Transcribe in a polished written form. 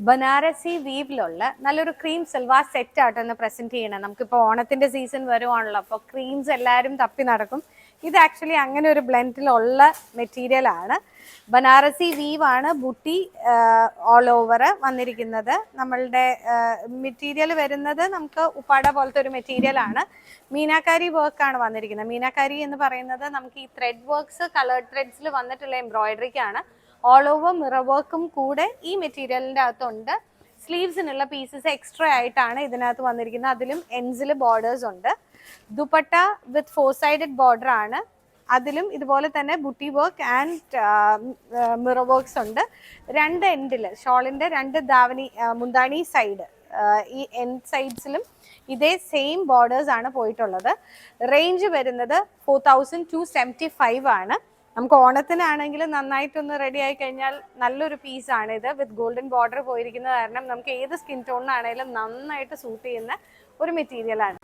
ബനാറസി വീവിലുള്ള നല്ലൊരു cream സിൽവാർ set ആട്ടോ എന്ന് പ്രസന്റ് ചെയ്യണം. നമുക്കിപ്പോൾ ഓണത്തിന്റെ സീസൺ വരുവാണല്ലോ, അപ്പോൾ ക്രീംസ് എല്ലാവരും തപ്പി നടക്കും. ഇത് ആക്ച്വലി അങ്ങനെ ഒരു ബ്ലെൻഡിലുള്ള മെറ്റീരിയൽ ആണ്. ബനാറസി വീവാണ് ബുട്ടി ഓൾ ഓവർ വന്നിരിക്കുന്നത്. നമ്മളുടെ മെറ്റീരിയൽ വരുന്നത് നമുക്ക് ഉപ്പാട പോലത്തെ ഒരു മെറ്റീരിയൽ ആണ്. മീനാക്കാരി വർക്കാണ് വന്നിരിക്കുന്നത്. മീനാക്കാരി എന്ന് പറയുന്നത് നമുക്ക് ഈ ത്രെഡ് വർക്ക്സ് കളേർഡ് ത്രെഡ്സിൽ വന്നിട്ടുള്ള എംബ്രോയിഡറിക്കാണ്. ഓൾ ഓവർ മിറർ വർക്കും കൂടെ ഈ മെറ്റീരിയലിൻ്റെ അകത്തുണ്ട്. സ്ലീവ്സിനുള്ള പീസസ് എക്സ്ട്രാ ആയിട്ടാണ് ഇതിനകത്ത് വന്നിരിക്കുന്നത്. അതിലും എൻസിൽ ബോർഡേഴ്സ് ഉണ്ട്. ദുപ്പട്ട വിത്ത് 4 സൈഡഡ് ബോർഡർ ആണ്. അതിലും ഇതുപോലെ തന്നെ buti work and mirror works ഉണ്ട്. രണ്ട് എൻഡിൽ ഷോളിൻ്റെ രണ്ട് മുന്താണി സൈഡ് ഈ എൻഡ് സൈഡ്സിലും ഇതേ സെയിം ബോർഡേഴ്സ് ആണ് പോയിട്ടുള്ളത്. റേഞ്ച് വരുന്നത് 4275 ആണ്. നമുക്ക് ഓണത്തിനാണെങ്കിൽ നന്നായിട്ടൊന്ന് റെഡി ആയി കഴിഞ്ഞാൽ നല്ലൊരു പീസാണ് ഇത്. വിത്ത് ഗോൾഡൻ ബോർഡർ പോയിരിക്കുന്നത് കാരണം നമുക്ക് ഏത് സ്കിൻ ടോണിനാണെങ്കിലും നന്നായിട്ട് സൂട്ട് ചെയ്യുന്ന ഒരു മെറ്റീരിയലാണ്.